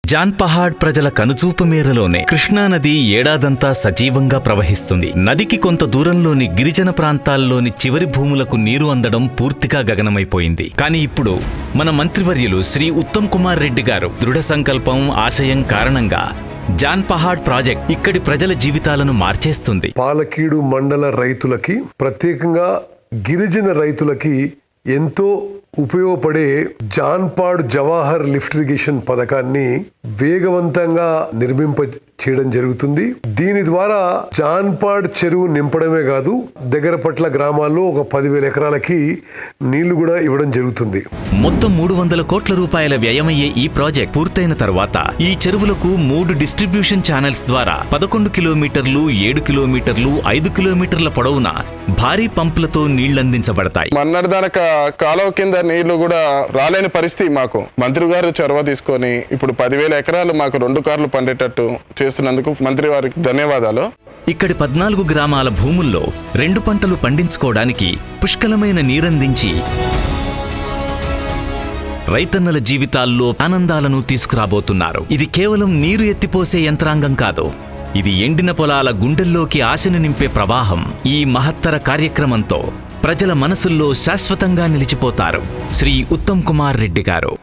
జాన్పహాడ్ ప్రజల కనుచూపు మేరలోనే కృష్ణానది ఏడాదంతా సజీవంగా ప్రవహిస్తుంది. నదికి కొంత దూరంలోని గిరిజన ప్రాంతాల్లోని చివరి భూములకు నీరు అందడం పూర్తిగా గగనమైపోయింది. కానీ ఇప్పుడు మన మంత్రివర్యులు శ్రీ ఉత్తమ్ కుమార్ రెడ్డి గారు దృఢ సంకల్పం, ఆశయం కారణంగా జాన్పహాడ్ ప్రాజెక్ట్ ఇక్కడి ప్రజల జీవితాలను మార్చేస్తుంది. పాలకీడు మండల రైతులకి, ప్రత్యేకంగా గిరిజన రైతులకి ఎంతో ఉపయోగపడే జాన్పాడ్ జవాహర్ లిఫ్ట్ ఇరిగేషన్ పథకాన్ని వేగవంతంగా నిర్మింప చేయడం జరుగుతుంది. దీని ద్వారా జాన్పాడ్ చెరువు నింపడమే కాదు, దగ్గర పట్ల గ్రామాల్లో ఒక 10,000 ఎకరాలకి నీళ్లు కూడా ఇవ్వడం జరుగుతుంది. మొత్తం 300 కోట్ల రూపాయల వ్యయమయ్యే ఈ ప్రాజెక్ట్ పూర్తయిన తర్వాత ఈ చెరువులకు 3 డిస్ట్రిబ్యూషన్ ఛానల్స్ ద్వారా 11 కిలోమీటర్లు, 7 కిలోమీటర్లు, 5 కిలోమీటర్ల పొడవున భారీ పంపులతో నీళ్లందించబడతాయి. మన్నడదానక కాలువ కింద నీళ్లు కూడా రాలేని పరిస్థితి. మాకు మంత్రి గారు చొరవ తీసుకొని ఇప్పుడు 10,000 ఎకరాలు మాకు 2 కార్లు పండేటట్టు చేస్తున్నందుకు మంత్రి వారికి ధన్యవాదాలు. ఇక్కడి 14 గ్రామాల భూముల్లో 2 పంటలు పండించుకోవడానికి పుష్కలమైన నీరందించి రైతన్నల జీవితాల్లో ఆనందాలను తీసుకురాబోతున్నారు. ఇది కేవలం నీరు ఎత్తిపోసే యంత్రాంగం కాదు, ఇది ఎండిన పొలాల గుండెల్లోకి ఆశను నింపే ప్రవాహం. ఈ మహత్తర కార్యక్రమంతో ప్రజల మనసుల్లో శాశ్వతంగా నిలిచిపోతారు శ్రీ ఉత్తమ్ కుమార్ రెడ్డి గారు.